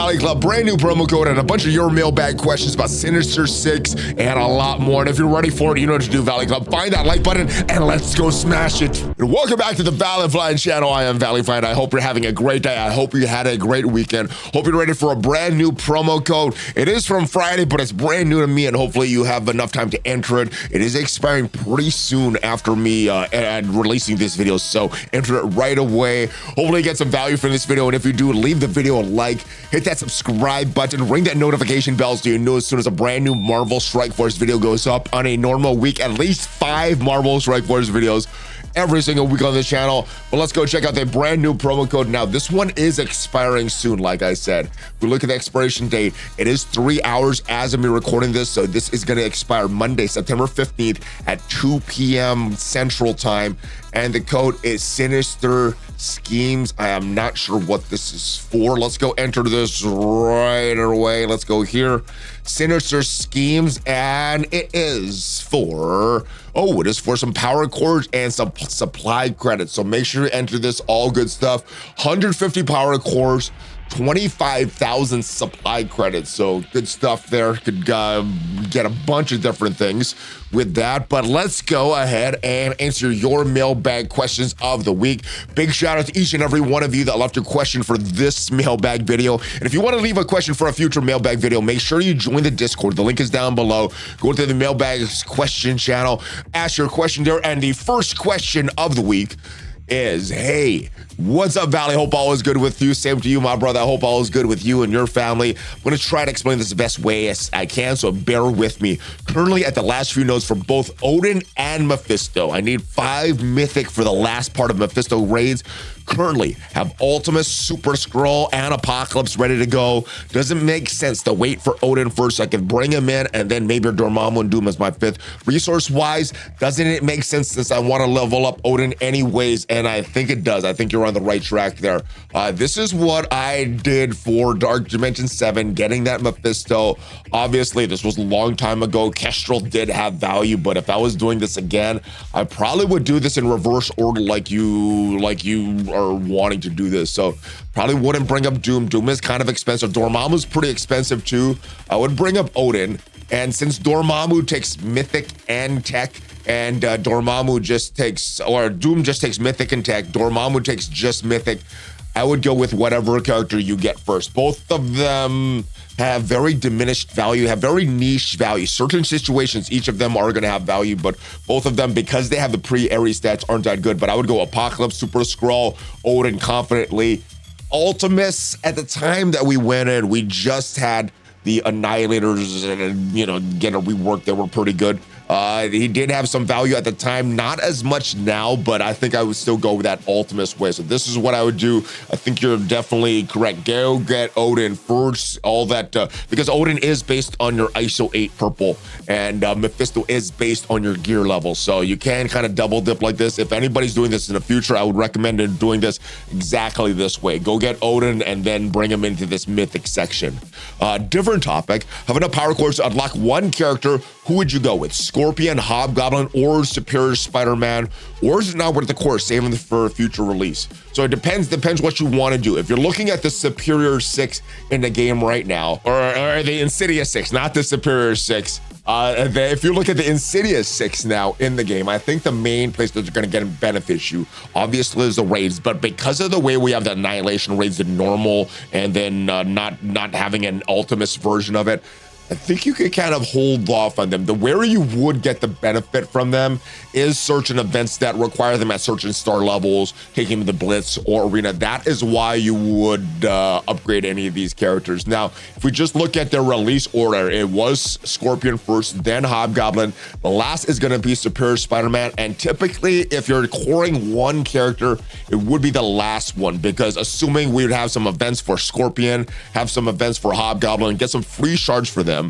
Valley Club, brand new promo code, and a bunch of your mailbag questions about Sinister Six and a lot more. And if you're ready for it, you know what to do, Valley Club. Find that like button and let's go smash it. And welcome back to the ValleyFlyin channel. I am ValleyFlyin. I hope you're having a great day. I hope you had a great weekend. Hope you're ready for a brand new promo code. It is from Friday, but it's brand new to me, and hopefully you have enough time to enter it. It is expiring pretty soon after me releasing this video, so enter it right away. Hopefully you get some value from this video, and if you do, leave the video a like, hit that subscribe button, ring that notification bell so you know as soon as a brand new Marvel Strike Force video goes up. On a normal week, at least 5 Marvel Strike Force videos every single week on this channel. But let's go check out the brand new promo code. Now, this one is expiring soon, like I said. If we look at the expiration date, it is 3 hours as of me recording this, so this is going to expire Monday, September 15th at 2 p.m. Central Time, and the code is Sinister Schemes. I am not sure what this is for. Let's go enter this right away. Let's go here. Sinister Schemes, and it is for, it is for some power cores and some supply credits. So make sure you enter this, all good stuff. 150 power cores, 25,000 supply credits. So good stuff there. Could get a bunch of different things with that. But let's go ahead and answer your mailbag questions of the week. Big shout out to each and every one of you that left your question for this mailbag video. And if you want to leave a question for a future mailbag video, make sure you join the Discord. The link is down below. Go to the mailbag question channel, ask your question there. And the first question of the week is, hey, what's up, Valley? Hope all is good with you. Same to you, my brother. I hope all is good with you and your family. I'm going to try to explain this the best way as I can, so bear with me. Currently at the last few nodes for both Odin and Mephisto. I need 5 mythic for the last part of Mephisto raids. Currently have Ultimus, Super Skrull, and Apocalypse ready to go. Doesn't make sense to wait for Odin first so I can bring him in, and then maybe Dormammu and Doom as my 5th. Resource-wise, doesn't it make sense since I want to level up Odin anyways? And I think it does. I think you're on the right track there. This is what I did for Dark Dimension 7, getting that Mephisto. Obviously, this was a long time ago. Kestrel did have value, but if I was doing this again, I probably would do this in reverse order like you are wanting to do this. So probably wouldn't bring up Doom. Doom is kind of expensive. Dormammu's pretty expensive too. I would bring up Odin. And since Dormammu takes mythic and tech, and Dormammu just takes, or Doom just takes mythic and tech, Dormammu takes just mythic, I would go with whatever character you get first. Both of them have very diminished value, have very niche value. Certain situations, each of them are going to have value, but both of them, because they have the pre-Ares stats, aren't that good. But I would go Apocalypse, Super Skrull, Odin confidently. Ultimus, at the time that we went in, we just had the Annihilators, get a rework. They were pretty good. He did have some value at the time, not as much now, but I think I would still go with that Ultimus way. So this is what I would do. I think you're definitely correct. Go get Odin first, all that, because Odin is based on your ISO 8 purple, and Mephisto is based on your gear level. So you can kind of double dip like this. If anybody's doing this in the future, I would recommend doing this exactly this way. Go get Odin and then bring him into this mythic section. Different topic. Have enough power cores to unlock one character. Who would you go with? Scorpion, Hobgoblin, or Superior Spider-Man? Or is it not worth the core, saving it for a future release? So it depends what you want to do. If you're looking at the Superior 6 in the game right now, or the Insidious 6, not the Superior 6, if you look at the Insidious 6 now in the game, I think the main place that you're going to benefit you, obviously, is the raids. But because of the way we have the Annihilation raids, the normal, and then not having an Ultimus version of it, I think you could kind of hold off on them. Where you would get the benefit from them is certain events that require them at certain star levels, taking them to Blitz or Arena. That is why you would upgrade any of these characters. Now, if we just look at their release order, it was Scorpion first, then Hobgoblin. The last is going to be Superior Spider-Man. And typically, if you're coring one character, it would be the last one, because assuming we would have some events for Scorpion, have some events for Hobgoblin, get some free shards for them.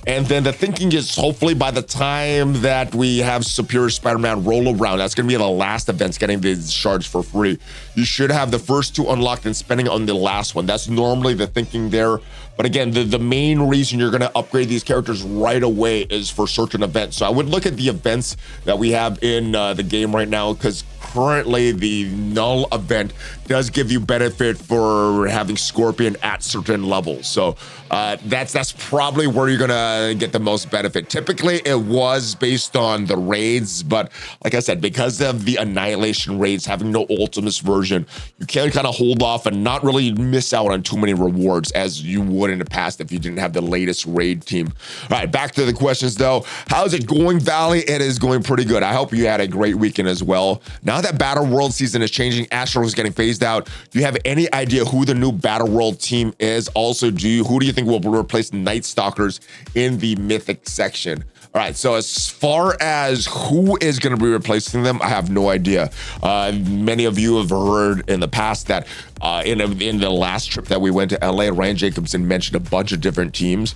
And then the thinking is, hopefully by the time that we have Superior Spider-Man roll around, that's going to be the last events, getting these shards for free. You should have the first 2 unlocked and spending on the last one. That's normally the thinking there. But again, the main reason you're going to upgrade these characters right away is for certain events. So I would look at the events that we have in the game right now, because currently the null event does give you benefit for having Scorpion at certain levels. So that's probably where you're gonna get the most benefit. Typically it was based on the raids, but like I said, because of the Annihilation raids having no Ultimus version, you can kind of hold off and not really miss out on too many rewards as you would in the past if you didn't have the latest raid team. All right, back to the questions though. How's it going, Valley? It is going pretty good. I hope you had a great weekend as well. Now that Battleworld season is changing, Astro is getting phased out. Do you have any idea who the new Battleworld team is? Also, who do you think will replace Night Stalkers in the Mythic section? All right, so as far as who is going to be replacing them, I have no idea. Many of you have heard in the past that in the last trip that we went to LA, Ryan Jacobson mentioned a bunch of different teams,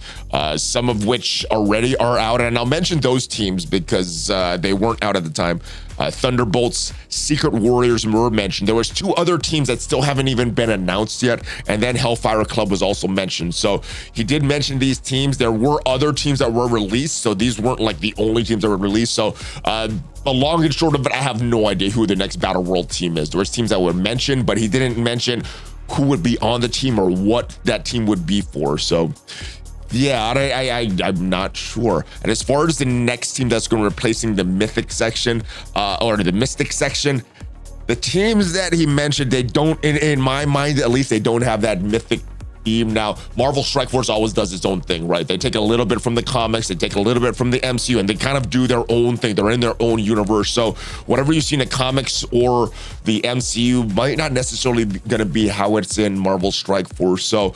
some of which already are out. And I'll mention those teams because they weren't out at the time. Thunderbolts, Secret Warriors were mentioned. There was 2 other teams that still haven't even been announced yet. And then Hellfire Club was also mentioned. So he did mention these teams. There were other teams that were released. So these weren't like the only teams that were released. So the long and short of it, I have no idea who the next Battleworld team is. There was teams that were mentioned, but he didn't mention who would be on the team or what that team would be for. So yeah, I'm not sure. And as far as the next team that's going to be replacing the Mythic section or the Mystic section, the teams that he mentioned, they don't, in my mind at least, they don't have that Mythic team. Now, Marvel Strike Force always does its own thing, right? They take a little bit from the comics, they take a little bit from the MCU, and they kind of do their own thing. They're in their own universe. So whatever you see in the comics or the MCU might not necessarily be going to be how it's in Marvel Strike Force. So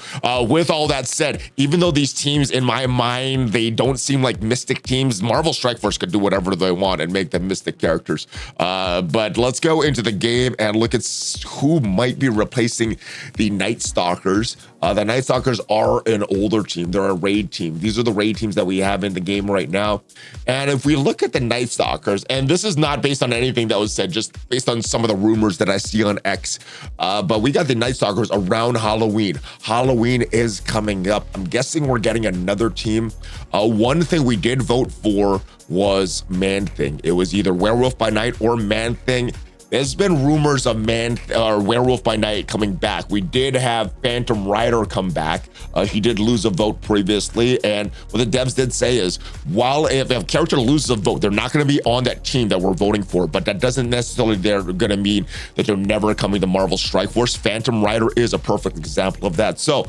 with all that said, even though these teams, in my mind, they don't seem like Mystic teams, Marvel Strike Force could do whatever they want and make them Mystic characters. But let's go into the game and look at who might be replacing the Night Stalkers. The Night Stalkers are an older team. They're a raid team. These are the raid teams that we have in the game right now. And if we look at the Night Stalkers, and this is not based on anything that was said, just based on some of the rumors that I see on X, but we got the Night Stalkers around Halloween. Halloween is coming up. I'm guessing we're getting another team. One thing we did vote for was Man-Thing. It was either Werewolf by Night or Man-Thing. There's been rumors of Werewolf by Night coming back. We did have Phantom Rider come back. He did lose a vote previously. And what the devs did say is, while if a character loses a vote, they're not going to be on that team that we're voting for. But that doesn't necessarily they're going to mean that they're never coming to Marvel Strike Force. Phantom Rider is a perfect example of that. So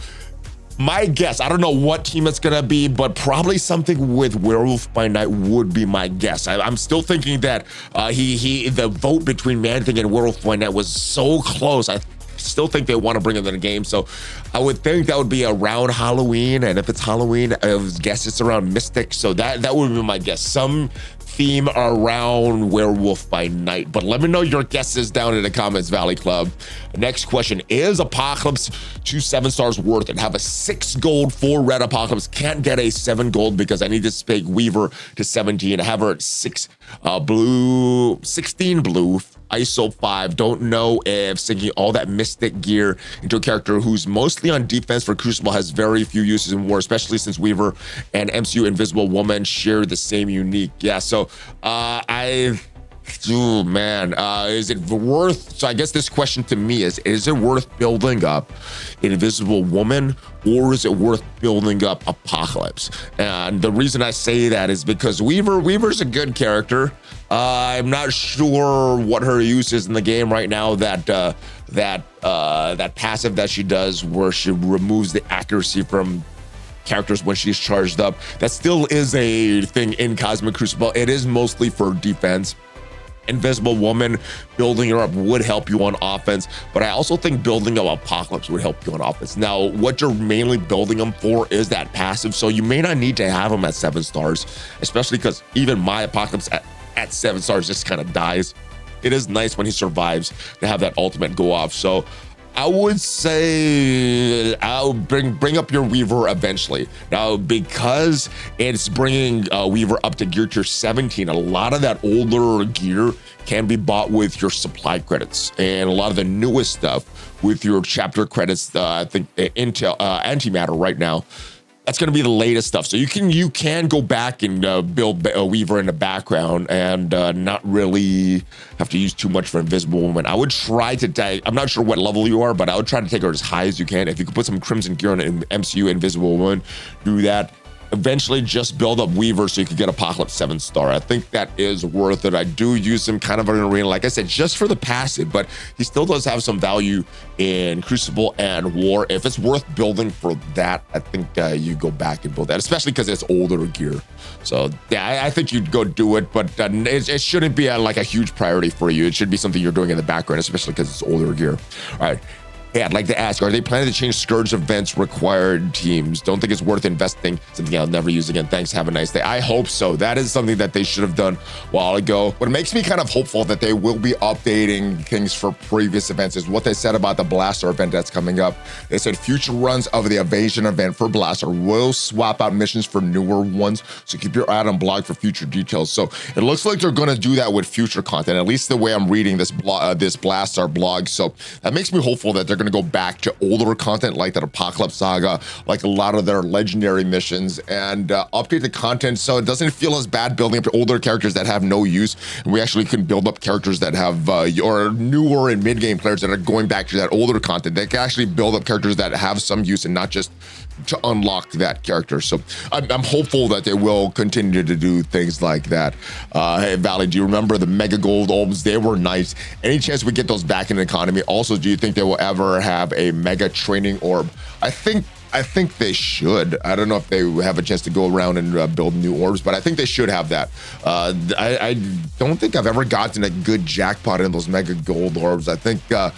my guess, I don't know what team it's gonna be, but probably something with Werewolf by Night would be my guess. I'm still thinking that the vote between Man-Thing and Werewolf by Night was so close. I still think they want to bring him in the game. So I would think that would be around Halloween. And if it's Halloween, I would guess it's around Mystic. So that would be my guess. Some theme around Werewolf by Night. But let me know your guesses down in the comments, Valley Club. Next question, is Apocalypse 2 7 stars worth it? Have a 6 gold, 4 red Apocalypse. Can't get a 7 gold because I need to spec Weaver to 17. I have her at 6 blue, 16 blue, ISO 5. Don't know if sinking all that Mystic gear into a character who's mostly on defense for Crucible has very few uses in war, especially since Weaver and MCU Invisible Woman share the same unique. Yeah, so oh man, is it worth, so I guess this question to me is it worth building up Invisible Woman or is it worth building up Apocalypse? And the reason I say that is because Weaver's a good character. I'm not sure what her use is in the game right now, that passive that she does where she removes the accuracy from characters when she's charged up. That still is a thing in Cosmic Crucible. It is mostly for defense. Invisible Woman, building her up would help you on offense, but I also think building up Apocalypse would help you on offense. Now, what you're mainly building them for is that passive, so you may not need to have them at 7 stars, especially because even my Apocalypse at 7 stars just kind of dies. It is nice when he survives to have that ultimate go off. So I would say I'll bring up your Weaver eventually. Now, because it's bringing Weaver up to gear tier 17, a lot of that older gear can be bought with your supply credits, and a lot of the newest stuff with your chapter credits. I think Intel Antimatter right now That's going to be the latest stuff. So you can go back and build a Weaver in the background and not really have to use too much for Invisible Woman. I would try to take, I'm not sure what level you are, but I would try to take her as high as you can. If you could put some Crimson Gear on MCU Invisible Woman, do that. Eventually just build up Weaver so you can get Apocalypse 7-star. I think that is worth it. I do use him kind of in arena, like I said, just for the passive, but he still does have some value in Crucible and War. If it's worth building for that, I think you go back and build that, especially because it's older gear. So yeah, I think you'd go do it, but it shouldn't be like a huge priority for you. It should be something you're doing in the background, especially because it's older gear. All right. Hey, I'd like to ask, are they planning to change Scourge events required teams? Don't think it's worth investing. Something I'll never use again. Thanks, have a nice day. I hope so. That is something that they should have done a while ago. What makes me kind of hopeful that they will be updating things for previous events is what they said about the Blaster event that's coming up. They said future runs of the Evasion event for Blaster will swap out missions for newer ones. So keep your eye on blog for future details. So it looks like they're going to do that with future content, at least the way I'm reading this Blaster blog. So that makes me hopeful that they're going to go back to older content like that Apocalypse Saga, like a lot of their legendary missions, and update the content so it doesn't feel as bad building up older characters that have no use. And we actually can build up characters that have or newer and mid-game players that are going back to that older content. They can actually build up characters that have some use and not just to unlock that character. So I'm hopeful that they will continue to do things like that. Hey, Valley, do you remember the Mega Gold orbs? They were nice. Any chance we get those back in the economy? Also, do you think they will ever have a Mega Training Orb? I think they should. I don't know if they have a chance to go around and build new orbs, but I think they should have that. I don't think I've ever gotten a good jackpot in those Mega Gold orbs. I think a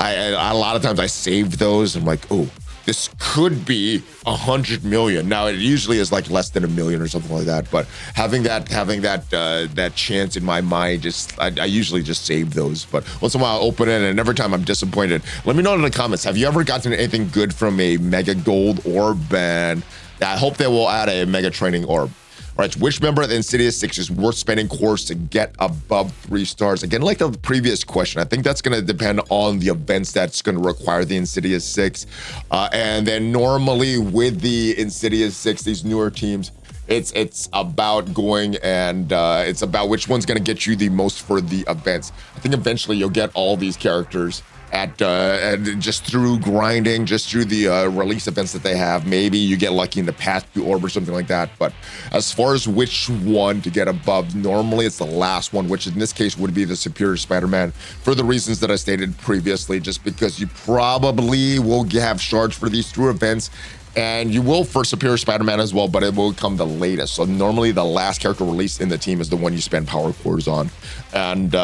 lot of times I saved those. I'm like, oh, this could be 100 million. Now it usually is like less than 1 million or something like that. But having that chance in my mind, I usually just save those. But once in a while I'll open it, and every time I'm disappointed. Let me know in the comments. Have you ever gotten anything good from a Mega Gold orb? And I hope they will add a Mega Training Orb. All right, which member of the Insidious Six is worth spending cores to get above 3 stars? Again, like the previous question, I think that's going to depend on the events that's going to require the Insidious Six. And then normally with the Insidious Six, these newer teams, it's about going and it's about which one's going to get you the most for the events. I think eventually you'll get all these characters and just through grinding, just through the release events that they have. Maybe you get lucky in the past 2 orb or something like that. But as far as which one to get above, normally it's the last one, which in this case would be the Superior Spider-Man, for the reasons that I stated previously, just because you probably will have shards for these through events. And you will for Superior Spider-Man as well, but it will come the latest. So normally the last character released in the team is the one you spend power cores on. And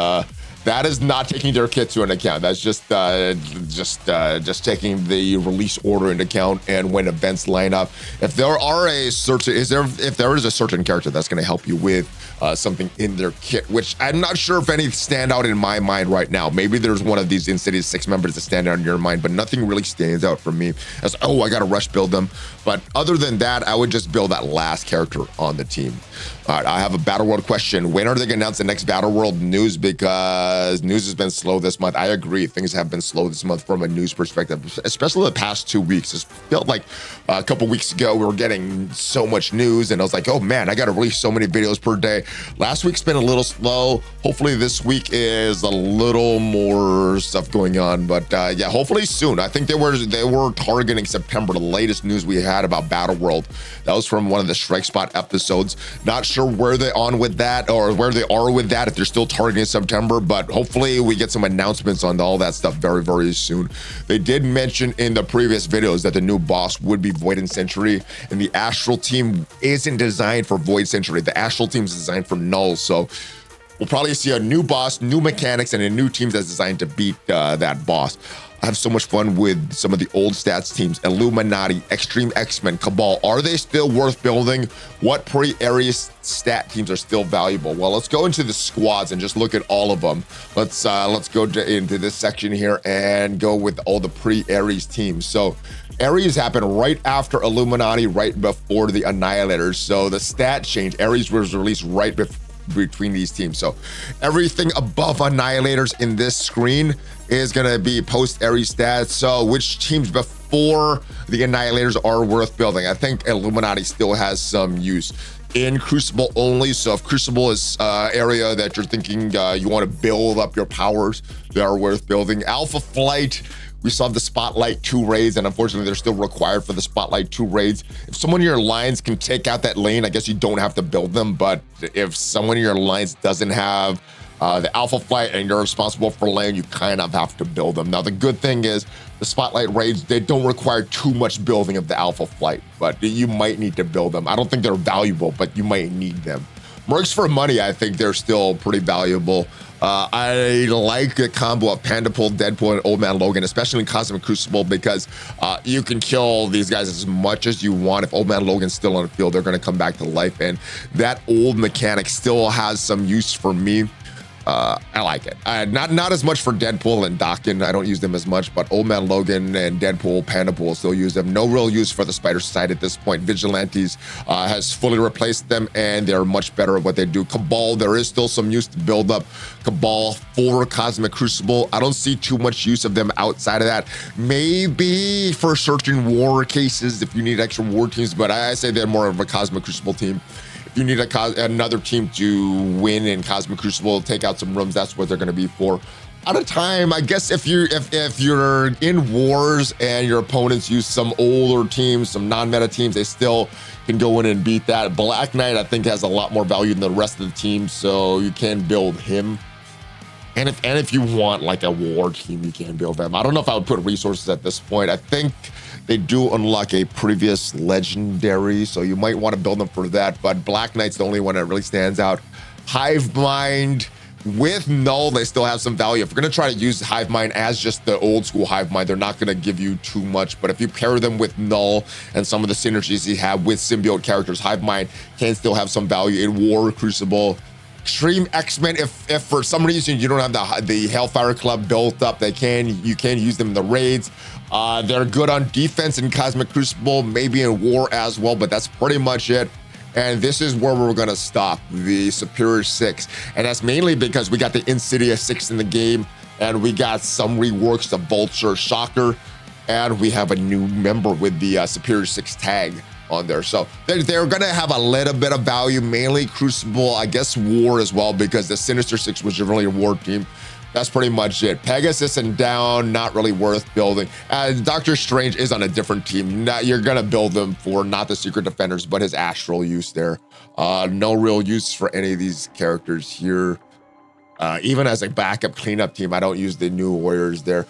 that is not taking their kit to an account. That's just taking the release order into account and when events line up. If there are if there is a certain character that's going to help you with something in their kit, which I'm not sure if any stand out in my mind right now. Maybe there's one of these Insidious Six members that stand out in your mind, but nothing really stands out for me as, oh, I got to rush build them. But other than that, I would just build that last character on the team. All right, I have a Battleworld question. When are they going to announce the next Battleworld news? Because news has been slow this month. I agree, things have been slow this month from a news perspective, especially the past 2 weeks. It felt like a couple weeks ago we were getting so much news, and I was like, oh man, I got to release so many videos per day. Last week's been a little slow. Hopefully this week is a little more stuff going on, but yeah, hopefully soon. I think they were targeting September, the latest news we had about Battleworld. That was from one of the Strike Spot episodes. Not sure where they on with that, or where they are with that, if they're still targeting September, but hopefully we get some announcements on all that stuff very, very soon. They did mention in the previous videos that the new boss would be Void and Sentry, and the Astral team isn't designed for Void Sentry. The Astral team is designed for Null, so we'll probably see a new boss, new mechanics, and a new team that's designed to beat that boss. I have so much fun with some of the old stats teams. Illuminati, Extreme X-Men, Cabal. Are they still worth building? What pre-Ares stat teams are still valuable? Well, let's go into the squads and just look at all of them. Let's go into this section here and go with all the pre-Ares teams. So Ares happened right after Illuminati, right before the Annihilators. So the stat change, Ares was released right before between these teams. So everything above Annihilators in this screen is gonna be post-Aerie stats. So which teams before the Annihilators are worth building? I think Illuminati still has some use in Crucible only. So if Crucible is area that you're thinking you want to build up your powers, they are worth building. Alpha Flight, we saw the Spotlight 2 raids, and unfortunately they're still required for the Spotlight 2 raids. If someone in your lines can take out that lane, I guess you don't have to build them. But if someone in your lines doesn't have the Alpha Flight and you're responsible for lane, you kind of have to build them. Now the good thing is the Spotlight raids, they don't require too much building of the Alpha Flight, but you might need to build them. I don't think they're valuable, but you might need them. Mercs for money, I think they're still pretty valuable. I like the combo of Pandapole, Deadpool, and Old Man Logan, especially in Cosmic Crucible, because you can kill these guys as much as you want. If Old Man Logan's still on the field, they're going to come back to life, and that old mechanic still has some use for me. I like it. Not as much for Deadpool and Dokken. I don't use them as much, but Old Man Logan and Deadpool, Pandapole still use them. No real use for the Spider Society at this point. Vigilantes has fully replaced them, and they're much better at what they do. Cabal, there is still some use to build up Cabal for Cosmic Crucible. I don't see too much use of them outside of that. Maybe for certain war cases, if you need extra war teams, but I say they're more of a Cosmic Crucible team. You need another team to win in Cosmic Crucible, take out some rooms. That's what they're going to be for. At a time, I guess if you're in wars and your opponents use some older teams, some non-meta teams, they still can go in and beat that. Black Knight, I think, has a lot more value than the rest of the team, so you can build him. And if you want like a war team, you can build them. I don't know if I would put resources at this point. I think they do unlock a previous legendary, so you might want to build them for that. But Black Knight's the only one that really stands out. Hive Mind with Null, they still have some value. If you're going to try to use Hive Mind as just the old school Hive Mind, they're not going to give you too much. But if you pair them with Null and some of the synergies you have with symbiote characters, Hive Mind can still have some value in War Crucible. Extreme X-Men, if for some reason you don't have the Hellfire Club built up, you can use them in the raids. They're good on defense in Cosmic Crucible, maybe in War as well, but that's pretty much it. And this is where we're gonna stop, the Superior Six. And that's mainly because we got the Insidious Six in the game, and we got some reworks of Vulture, Shocker, and we have a new member with the Superior Six tag on there. So they're gonna have a little bit of value, mainly Crucible, I guess War as well, because the Sinister Six was really a war team. That's pretty much it. Pegasus and Down, not really worth building. Doctor Strange is on a different team. You're gonna build them for not the Secret Defenders, but his astral use there. No real use for any of these characters here. Even as a backup cleanup team, I don't use the New Warriors there.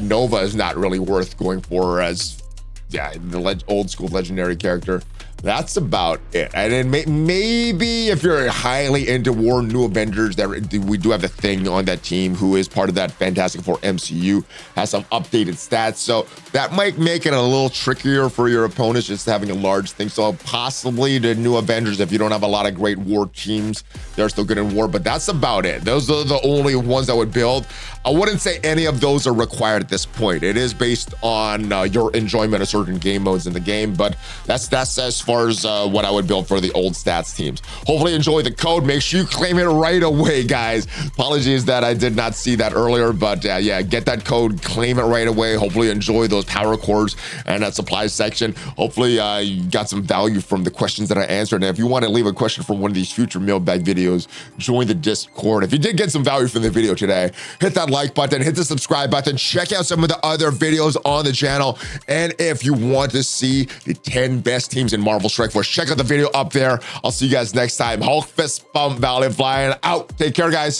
Nova is not really worth going for as the old school legendary character. That's about it. And then maybe if you're highly into War, New Avengers, we do have the Thing on that team who is part of that Fantastic Four MCU, has some updated stats. So that might make it a little trickier for your opponents, just having a large thing. So possibly the New Avengers, if you don't have a lot of great War teams, they're still good in War, but that's about it. Those are the only ones I would build. I wouldn't say any of those are required at this point. It is based on your enjoyment of certain game modes in the game, but that's as far as what I would build for the old stats teams. Hopefully you enjoy the code. Make sure you claim it right away, guys. Apologies that I did not see that earlier, but yeah, get that code, claim it right away. Hopefully you enjoy those power cores and that supplies section. Hopefully you got some value from the questions that I answered. And if you want to leave a question from one of these future mailbag videos, join the Discord. If you did get some value from the video today, hit that like button, hit the subscribe button, check out some of the other videos on the channel. And if you want to see the 10 best teams in Marvel Strike Force, check out the video up there. I'll see you guys next time. Hulk fist bump, ValleyFlyin out. Take care, guys.